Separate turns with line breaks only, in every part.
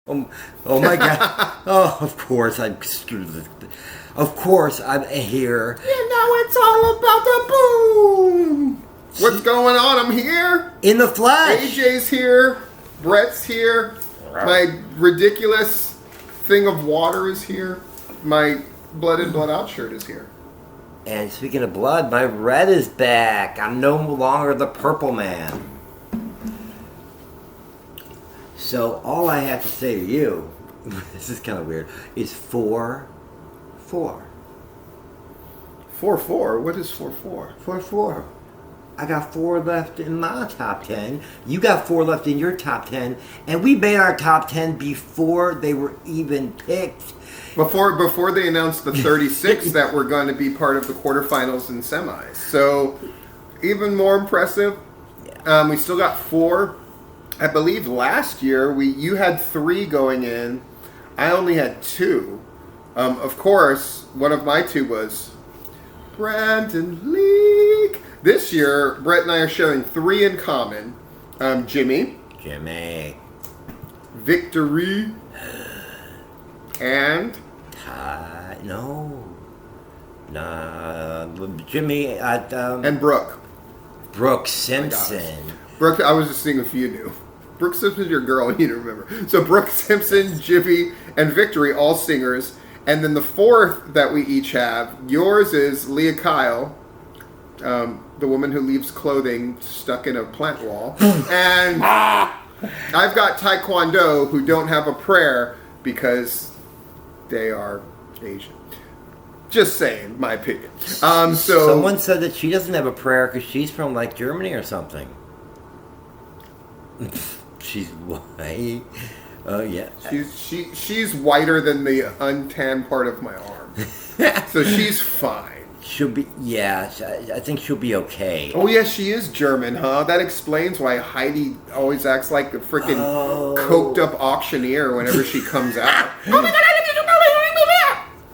Oh my God! Oh, of course I'm. Of course I'm here.
And now it's all about the boom. What's going on? I'm here.
In the flesh.
AJ's here. Brett's here. My ridiculous thing of water is here. My blood in, blood out shirt is here.
And speaking of blood, my red is back. I'm no longer the purple man. So all I have to say to you, this is kind of weird, is 4-4.
4-4? What is 4-4?
4-4. I got 4 left in my top 10. You got 4 left in your top 10. And we made our top 10 before they were even picked.
Before they announced the 36 that were going to be part of the quarterfinals and semis. So even more impressive.
Yeah.
We still got 4. I believe last year you had 3 going in. I only had 2. Of course, one of my 2 was Brandon Leak. This year, Brett and I are sharing 3 in common. Jimmy. Victory. And
Jimmy.
And Brooke.
Brooke Simpson.
Brooke, I was just seeing if you knew. Brooke Simpson's your girl, you don't remember. So Brooke Simpson, Jimmy, and Victory, all singers. And then the 4th that we each have, yours is Leah Kyle, the woman who leaves clothing stuck in a plant wall. And I've got Taekwondo, who don't have a prayer because they are Asian. Just saying, my opinion. So
someone said that she doesn't have a prayer because she's from like Germany or something. She's white. Oh yeah.
She's whiter than the untanned part of my arm, so she's fine.
She'll be, yeah. I think she'll be okay.
Oh yeah, she is German, huh? That explains why Heidi always acts like a freaking coked up auctioneer whenever she comes out. Oh my God!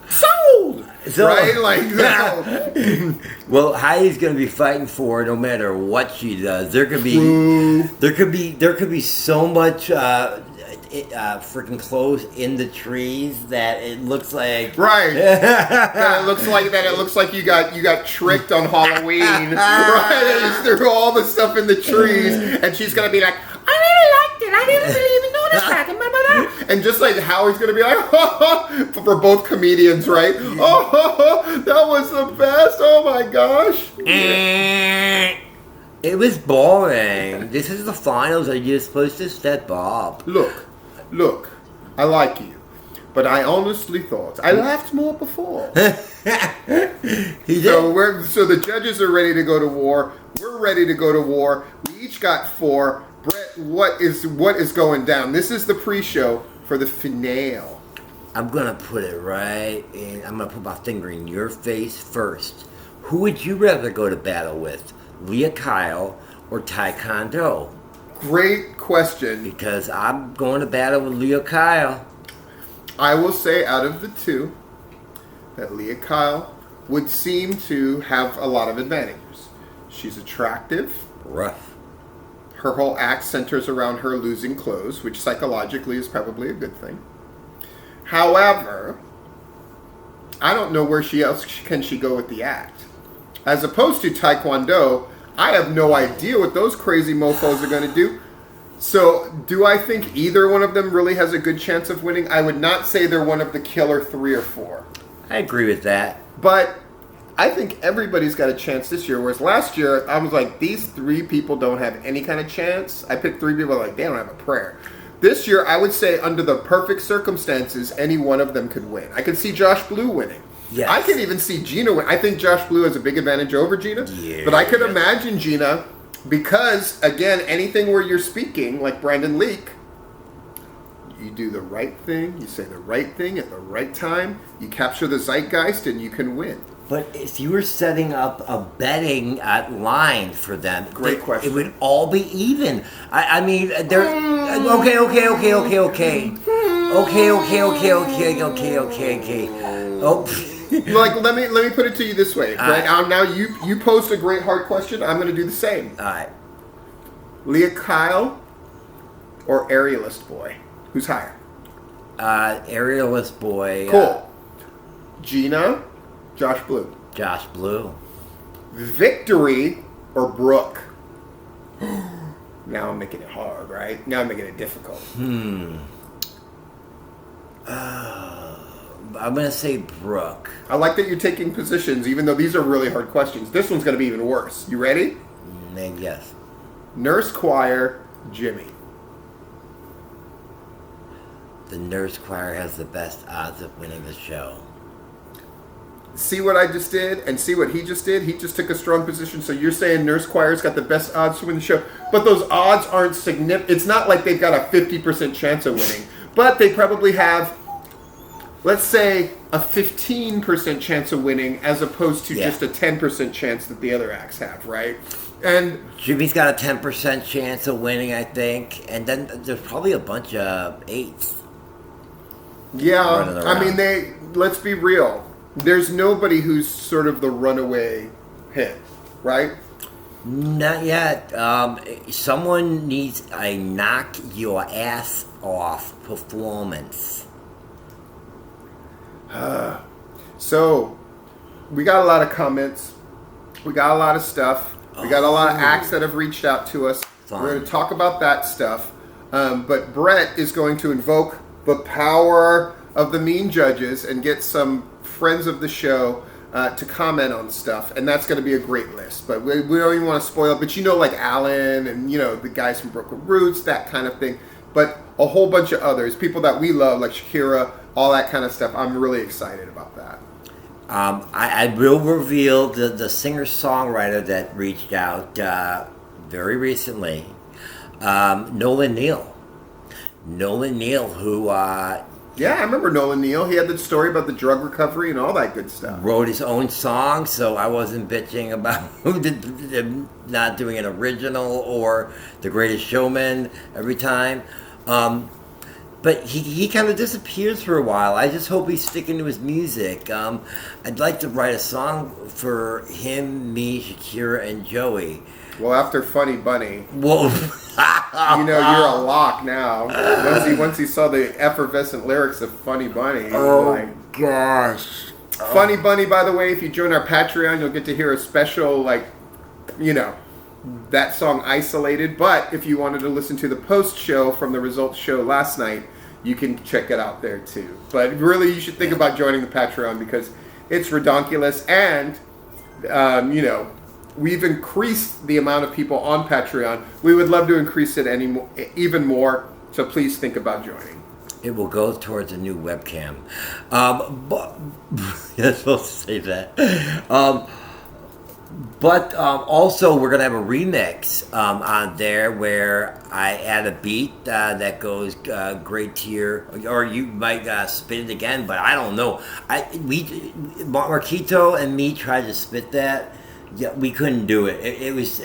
Sold.
So,
right, like that.
Well, Heidi's gonna be fighting for her no matter what she does. There could be so much freaking clothes in the trees that it looks like
right. That it looks like you got tricked on Halloween. Right, they just threw all the stuff in the trees, and she's gonna be like, I really liked it. I didn't really even notice that. And just like Howie's gonna be like, for both comedians, right? Oh, that was the best. Oh my gosh.
It was boring. This is the finals. Are you supposed to step up?
Look, I like you, but I honestly thought I laughed more before. So the judges are ready to go to war. We're ready to go to war. We each got 4. Brett, what is going down? This is the pre-show for the finale.
I'm gonna put it right in. I'm gonna put my finger in your face first. Who would you rather go to battle with, Leah Kyle or Taekwondo?
Great question.
Because I'm going to battle with Leah Kyle.
I will say out of the 2 that Leah Kyle would seem to have a lot of advantages. She's attractive.
Rough.
Her whole act centers around her losing clothes, which psychologically is probably a good thing. However, I don't know where else can she go with the act. As opposed to Taekwondo, I have no idea what those crazy mofos are going to do. So, do I think either one of them really has a good chance of winning? I would not say they're one of the killer 3 or 4.
I agree with that.
But I think everybody's got a chance this year, whereas last year, I was like, these 3 people don't have any kind of chance. I picked 3 people like, they don't have a prayer. This year, I would say under the perfect circumstances, any one of them could win. I could see Josh Blue winning. Yes. I can even see Gina win. I think Josh Blue has a big advantage over Gina. Yeah. But I could imagine Gina, because, again, anything where you're speaking, like Brandon Leak, you do the right thing, you say the right thing at the right time, you capture the zeitgeist, and you can win.
But if you were setting up a betting line for them,
great question.
It would all be even. I mean, they're okay. Oh,
like let me put it to you this way. Right now, you posed a great hard question. I'm going to do the same.
All right.
Leah Kyle or Aerialist Boy? Who's higher?
Aerialist boy.
Cool. Gina, Josh Blue.
Josh Blue.
Victory or Brooke? Now I'm making it hard, right? Now I'm making it difficult.
I'm going to say Brooke.
I like that you're taking positions, even though these are really hard questions. This one's going to be even worse. You ready?
Yes.
Nurse Choir, Jimmy.
The Nurse Choir has the best odds of winning the show.
See what I just did and see what he just did? He just took a strong position. So you're saying Nurse Choir's got the best odds to win the show. But those odds aren't significant. It's not like they've got a 50% chance of winning. But they probably have, let's say, a 15% chance of winning as opposed to just a 10% chance that the other acts have, right? And
Jimmy's got a 10% chance of winning, I think. And then there's probably a bunch of 8s.
Yeah, I mean, let's be real. There's nobody who's sort of the runaway hit, right?
Not yet. Someone needs a knock your ass off performance.
So, we got a lot of comments. We got a lot of stuff. We got a lot of acts that have reached out to us.
Fun.
We're going to talk about that stuff. But Brett is going to invoke the power of the mean judges and get some friends of the show to comment on stuff. And that's going to be a great list. But we don't even want to spoil it. But you know, like Alan and, you know, the guys from Brooklyn Roots, that kind of thing. But a whole bunch of others, people that we love, like Shakira, all that kind of stuff. I'm really excited about that.
I will reveal the singer-songwriter that reached out very recently, Nolan Neal. Nolan Neal, who...
yeah, I remember Nolan Neal. He had the story about the drug recovery and all that good stuff.
Wrote his own song, so I wasn't bitching about not doing an original or The Greatest Showman every time. But he kind of disappears for a while. I just hope he's sticking to his music. I'd like to write a song for him, me, Shakira, and Joey.
Well, after Funny Bunny,
Whoa.
you know you're a lock now. Once he saw the effervescent lyrics of Funny Bunny, he was like,
gosh.
Funny Bunny, by the way, if you join our Patreon, you'll get to hear a special, like, you know, that song isolated. But if you wanted to listen to the post show from the results show last night, you can check it out there too. But really, you should think about joining the Patreon because it's redonkulous, and you know, we've increased the amount of people on Patreon. We would love to increase it even more. So please think about joining.
It will go towards a new webcam. But you're supposed to say that. But also, we're going to have a remix on there where I add a beat that goes great tier, or you might spit it again, but I don't know. Marquito and me tried to spit that. Yeah, we couldn't do it. It was.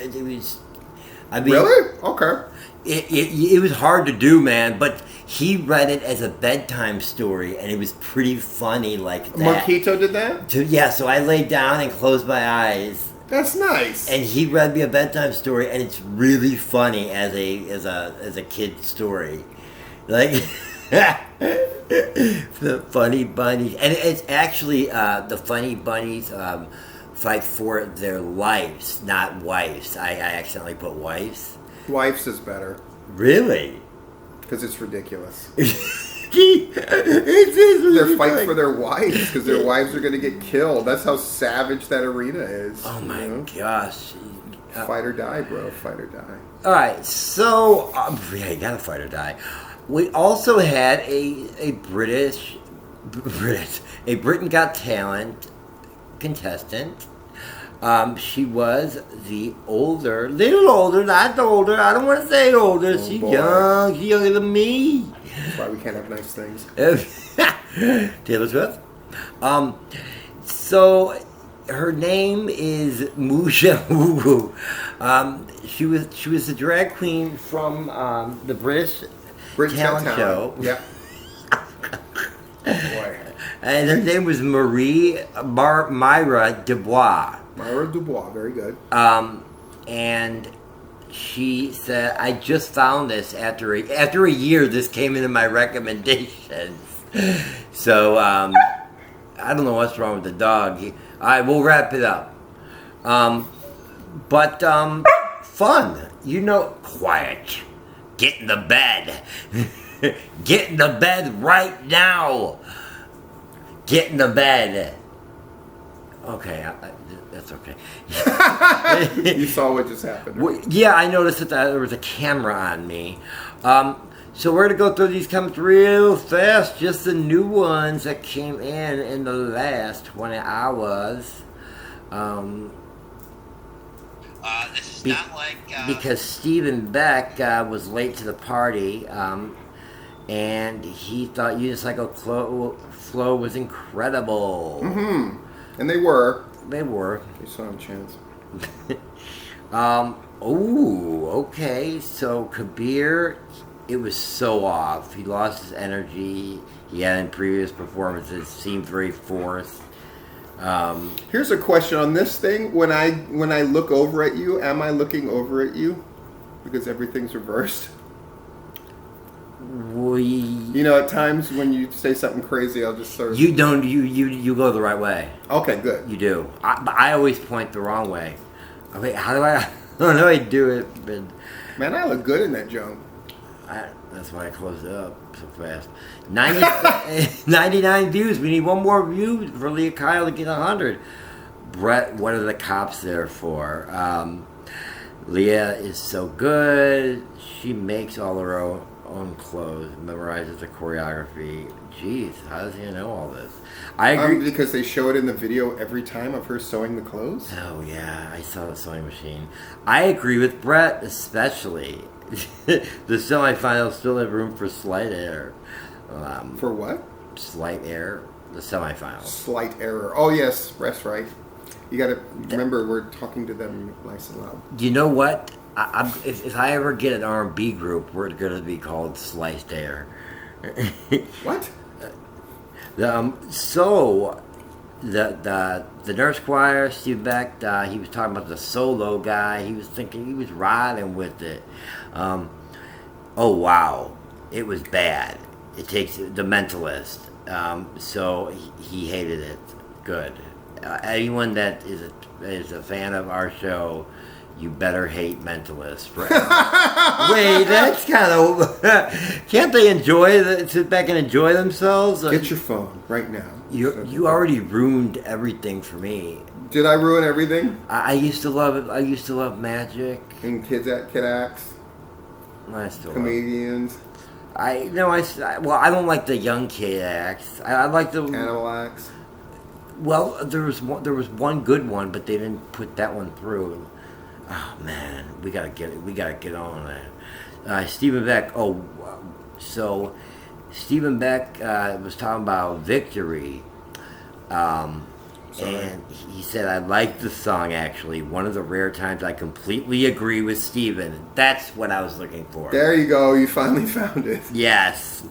I mean,
really? Okay.
It was hard to do, man. But he read it as a bedtime story, and it was pretty funny, like that.
Marquito did that?
Yeah. So I laid down and closed my eyes.
That's nice.
And he read me a bedtime story, and it's really funny as a kid story, like the Funny Bunnies, and it's actually the Funny Bunnies fight for their lives, not wives. I accidentally put wives.
Wives is better.
Really?
Because it's ridiculous.
They're
They're fighting for their wives because their wives are going to get killed. That's how savage that arena is.
Oh my gosh.
Fight or die, bro. Fight or die.
All right, so yeah, you gotta fight or die. We also had a Britain Got Talent contestant. She was little older, not older. I don't want to say older. She's young. She's younger than me.
That's why we can't have nice things.
Taylor Swift. So her name is Musha Woo. She was a drag queen from the British talent show.
Yep. Boy.
And her name was Myra Dubois.
Myra Dubois, very good.
And she said, I just found this after a year. This came into my recommendations. So I don't know what's wrong with the dog. All right, we'll wrap it up. But fun. Quiet. Get in the bed. Get in the bed right now. Get in the bed. Okay, that's okay.
You saw what just happened. Right?
Yeah, I noticed that there was a camera on me. So we're going to go through these comments real fast. Just the new ones that came in the last 20 hours.
This is not like...
Because Stephen Beck was late to the party, and he thought Unicycle Flow was incredible.
Mm-hmm. And they were.
They were.
You saw him, Chance.
Okay. So Kabir, it was so off. He lost his energy he had in previous performances. Seemed very forced.
Here's a question on this thing. When I look over at you, am I looking over at you? Because everything's reversed. At times when you say something crazy, I'll just sort of...
You don't. You go the right way.
Okay, good.
You do. But I always point the wrong way. Okay, how do I? I don't know how I do it, but
man, I look good in that jump.
That's why I closed it up so fast. 99 views. We need one more view for Leah Kyle to get 100. Brett, what are the cops there for? Leah is so good. She makes all her own clothes, memorizes the choreography. Jeez, how does he know all this? I agree.
Because they show it in the video every time of her sewing the clothes.
Oh yeah, I saw the sewing machine. I agree with Brett, especially. The semifinals still have room for slight error.
For what?
Slight error. The semifinals.
Slight error. Oh yes, that's right. You got to remember we're talking to them nice and loud.
You know what? If I ever get an R&B group, we're going to be called Sliced Air.
What?
So the nurse choir, Steve Beck, he was talking about the solo guy. He was riding with it. Oh wow, it was bad. It takes The Mentalist. So he hated it. Good. Anyone that is a fan of our show, you better hate Mentalist. Wait, that's kind of... Can't they sit back and enjoy themselves?
Get your phone right now.
You already ruined everything for me.
Did I ruin everything?
I used to love it. I used to love magic.
And kid acts?
I still
comedians?
I don't like the young kid acts. I like the...
Animal acts?
Well, there was one good one, but they didn't put that one through. Oh man, we gotta get on that. Stephen Beck. So Stephen Beck was talking about Victory, and he said, "I like the song. Actually, one of the rare times I completely agree with Stephen. That's what I was looking for."
There you go. You finally found it.
Yes.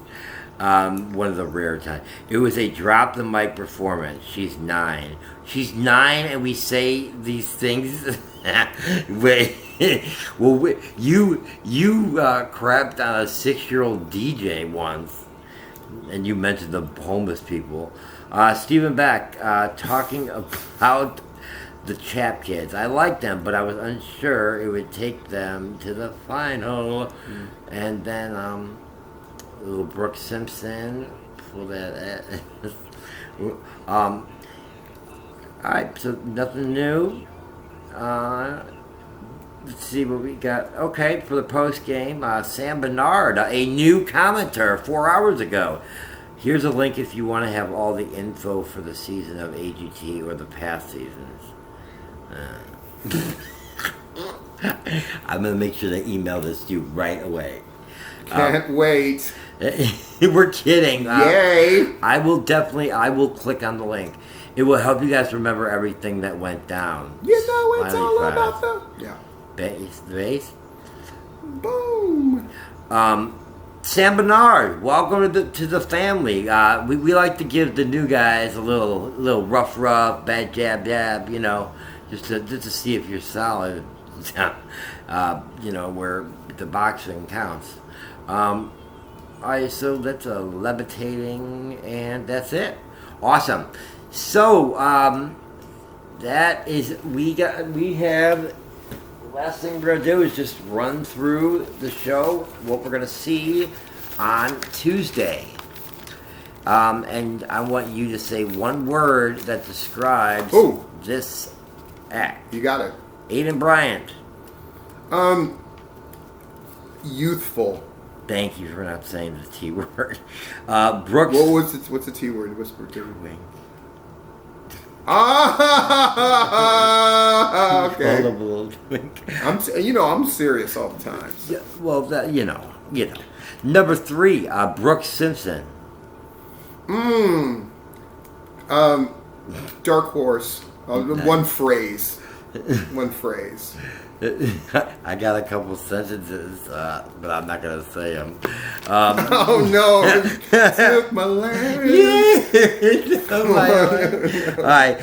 One of the rare times. It was a drop the mic performance. She's 9. She's 9, and we say these things. Wait, well, you crapped on a 6-year-old DJ once, and you mentioned the homeless people. Stephen Beck talking about the Chap Kids. I liked them, but I was unsure it would take them to the final. And then little Brooke Simpson, pull that. All right, so nothing new. Let's see what we got. Okay, for the post game, Sam Bernard, a new commenter 4 hours ago. Here's a link if you want to have all the info for the season of AGT or the past seasons. I'm going to make sure to email this to you right away.
Can't wait.
We're kidding.
Yay.
I will click on the link. It will help you guys remember everything that went down.
You know it's all about the
bass.
Boom.
Sam Bernard, welcome to the family. We like to give the new guys a little rough, bad jab, just to see if you're solid. where the boxing counts. So that's a levitating, and that's it. Awesome. So that is we have. Last thing we're gonna do is just run through the show, what we're gonna see on Tuesday. And I want you to say one word that describes this act.
You got it.
Aiden Bryant.
Youthful.
Thank you for not saying the T word. Brooks.
What's the T word? Whisper to me. Okay. I'm serious all the time. So.
Yeah, well, Number 3, Brooks Simpson.
Dark horse. One phrase. One phrase.
I got a couple sentences, but I'm not gonna say them.
Oh no! Took my land.
All right,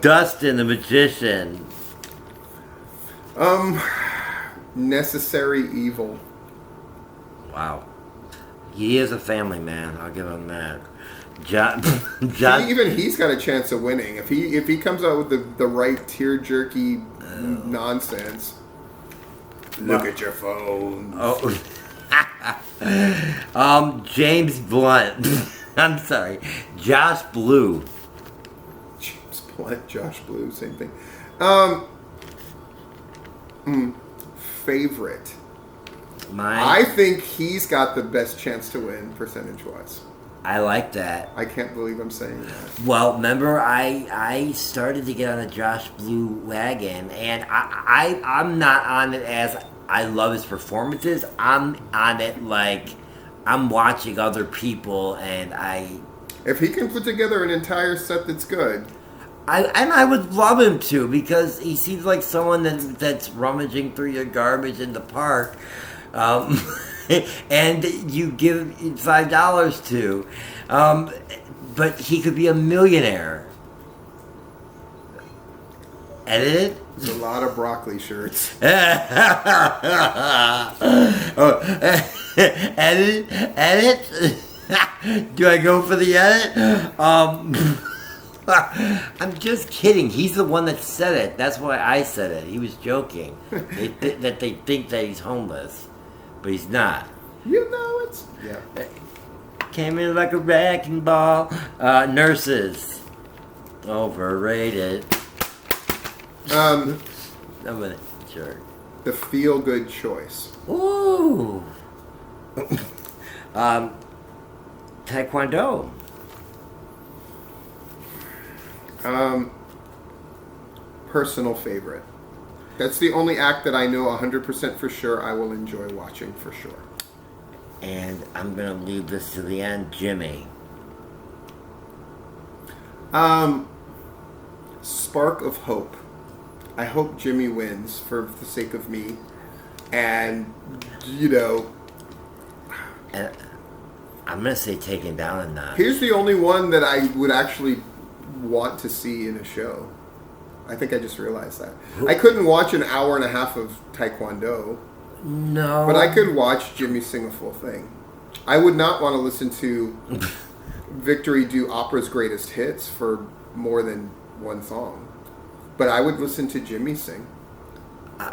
Dustin the magician.
Necessary evil.
Wow, he is a family man. I'll give him that. John,
even he's got a chance of winning if he comes out with the right tear jerky nonsense. Look at your phone.
James Blunt. I'm sorry, Josh Blue.
James Blunt, Josh Blue, same thing. Favorite. I think he's got the best chance to win percentage-wise.
I like that.
I can't believe I'm saying that.
Well, remember, I started to get on the Josh Blue wagon, and I'm not on it as I love his performances. I'm on it like I'm watching other people, and
if he can put together an entire set that's good.
I would love him to, because he seems like someone that's rummaging through your garbage in the park. And you give $5 to, but he could be a millionaire. Edit it?
There's a lot of broccoli shirts.
Edit? Do I go for the edit? I'm just kidding. He's the one that said it. That's why I said it. He was joking. That they think that he's homeless. But he's not.
Yeah.
Came in like a wrecking ball. Nurses. Overrated. I'm gonna jerk.
The feel-good choice.
Ooh. Taekwondo.
Personal favorite. That's the only act that I know 100% for sure I will enjoy watching for sure.
And I'm going to leave this to the end. Jimmy.
Spark of hope. I hope Jimmy wins for the sake of me. And,
And I'm going to say taken down a notch.
Here's the only one that I would actually want to see in a show. I think I just realized that. I couldn't watch an hour and a half of Taekwondo.
No.
But I could watch Jimmy sing a full thing. I would not want to listen to Victory do opera's greatest hits for more than one song. But I would listen to Jimmy sing.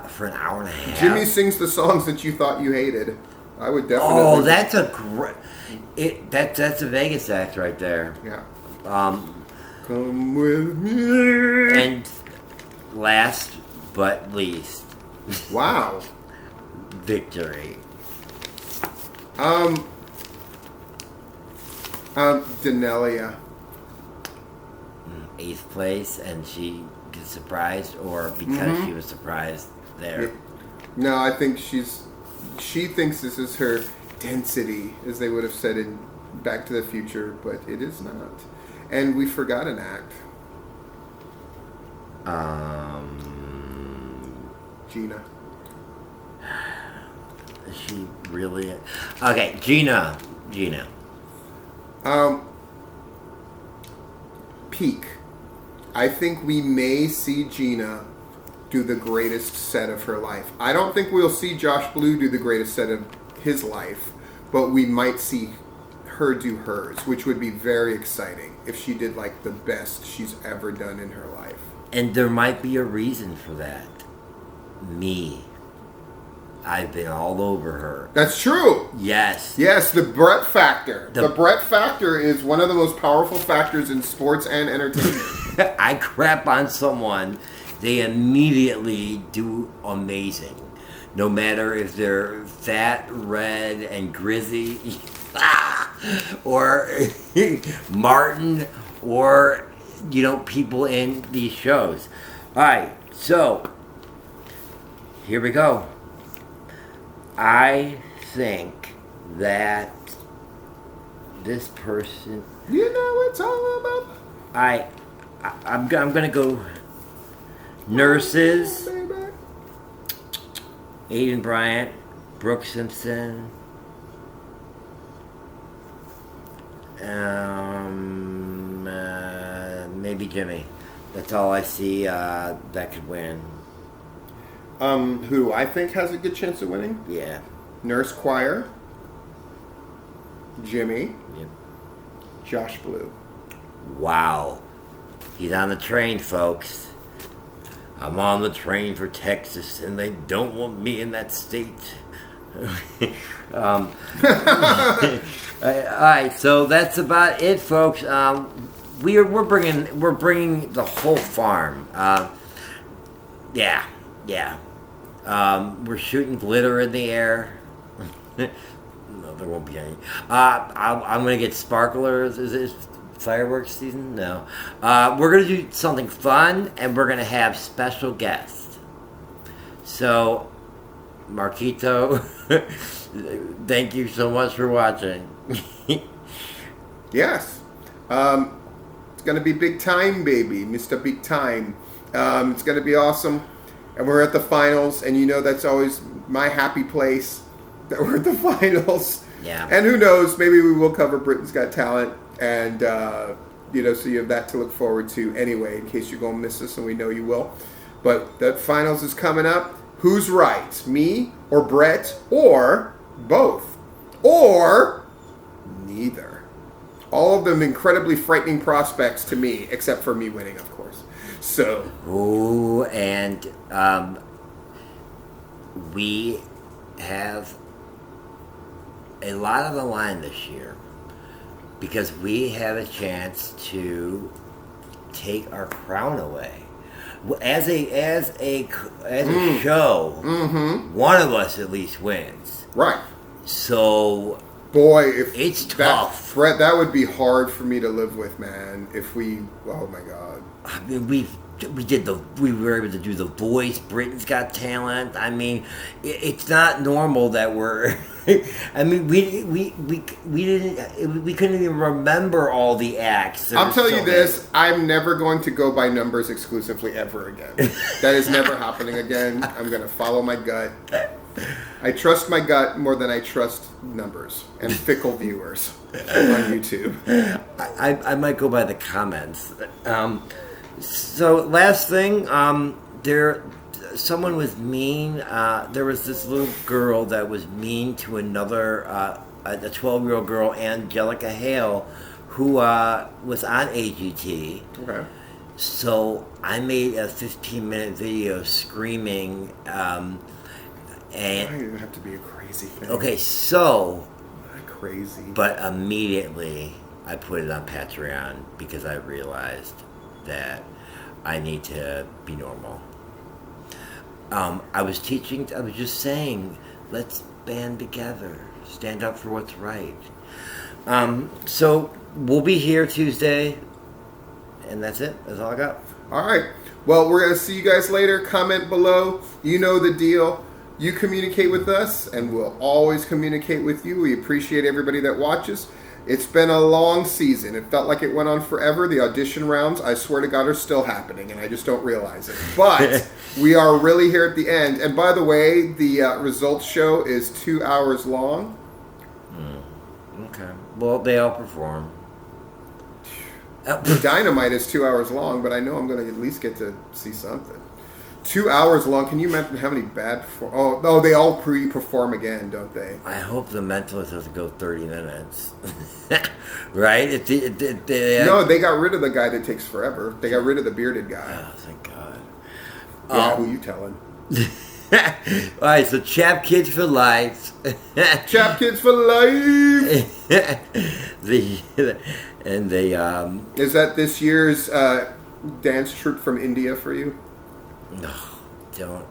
For an hour and a half?
Jimmy sings the songs that you thought you hated. I would definitely...
Oh, that's a great... That's a Vegas act right there.
Yeah.
Come with me. And last but least.
Wow.
Victory.
Denelia.
8th place, and she gets surprised, or because she was surprised there?
No, I think she thinks this is her density, as they would have said in Back to the Future, but it is not. And we forgot an act. Gina.
Is she really? Okay, Gina.
Peak. I think we may see Gina do the greatest set of her life. I don't think we'll see Josh Blue do the greatest set of his life, but we might see her do hers, which would be very exciting if she did like the best she's ever done in her life.
And there might be a reason for that. Me. I've been all over her.
That's true.
Yes.
Yes, the Brett factor. The Brett factor is one of the most powerful factors in sports and entertainment.
I crap on someone, they immediately do amazing. No matter if they're fat, red, and grizzy, or Martin, or, people in these shows. All right, so here we go. I think that this person...
You know it's all about...
I'm gonna go nurses, Aiden Bryant, Brooke Simpson, maybe Jimmy. That's all I see that could win.
Who I think has a good chance of winning?
Yeah.
Nurse Choir, Jimmy,
Yep.
Josh Blue.
Wow. He's on the train, folks. I'm on the train for Texas, and they don't want me in that state. All right, so that's about it, folks. We're bringing the whole farm. Yeah. We're shooting glitter in the air. No, there won't be any. I'm gonna get sparklers. Is it fireworks season? No. We're gonna do something fun, and we're gonna have special guests. So, Marquito, thank you so much for watching.
Yes. It's gonna be big time, baby, Mr. Big Time. It's gonna be awesome. And we're at the finals, and that's always my happy place, that we're at the finals.
Yeah.
And who knows, maybe we will cover Britain's Got Talent, and, so you have that to look forward to anyway, in case you're going to miss us, and we know you will. But that finals is coming up. Who's right, me or Brett, or both, or neither? All of them incredibly frightening prospects to me, except for me winning, of course. So.
Ooh, and we have a lot on the line this year because we have a chance to take our crown away. As a show, one of us at least wins.
Right.
So.
Boy, if
it's tough.
Brett, that would be hard for me to live with, man. If we, oh my God.
I mean, we were able to do The Voice. Britain's Got Talent. I mean, it's not normal that we're. I mean, we couldn't even remember all the acts.
I'll tell you this: I'm never going to go by numbers exclusively ever again. That is never happening again. I'm going to follow my gut. I trust my gut more than I trust numbers and fickle viewers on YouTube.
I might go by the comments. So last thing, someone was mean. There was this little girl that was mean to another, a 12-year-old girl, Angelica Hale, who was on AGT.
Okay.
So I made a 15-minute video screaming.
It doesn't have to be a crazy thing.
Okay, so.
Not crazy.
But immediately I put it on Patreon because I realized that I need to be normal. I was just saying, let's band together, stand up for what's right. So we'll be here Tuesday, and that's it. That's all I got.
All right. Well, we're going to see you guys later. Comment below. You know the deal. You communicate with us, and we'll always communicate with you. We appreciate everybody that watches. It's been a long season. It felt like it went on forever. The audition rounds, I swear to God, are still happening, and I just don't realize it. But we are really here at the end. And by the way, the results show is 2 hours long.
Okay. Well, they all perform.
The Dynamite is 2 hours long, but I know I'm going to at least get to see something. 2 hours long. Can you imagine how many bad? Oh, they all pre-perform again, don't they?
I hope the Mentalist doesn't go 30 minutes. Right?
No, they got rid of the guy that takes forever. They got rid of the bearded guy.
Oh, thank God.
Yeah, who you telling?
All right, so Chap Kids for Life.
Chap Kids for life. Is that this year's dance troupe from India for you?
No, don't.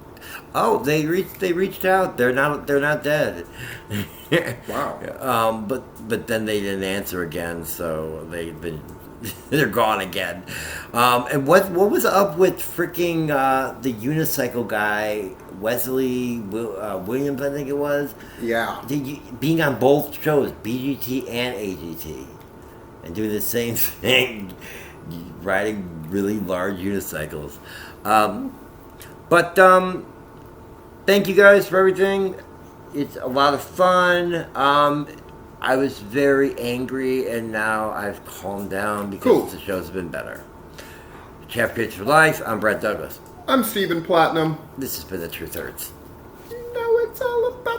Oh, they reached out. They're not dead.
Wow.
But then they didn't answer again, so they're gone again. And what was up with freaking the unicycle guy, Wesley Williams, I think it was.
Yeah.
Being on both shows, BGT and AGT, and doing the same thing, riding really large unicycles. But thank you guys for everything. It's a lot of fun. I was very angry, and now I've calmed down because the show's been better. Chap Kids for Life, I'm Brett Douglas.
I'm Stephen Platinum.
This has been The Truth Hurts.
You know it's all about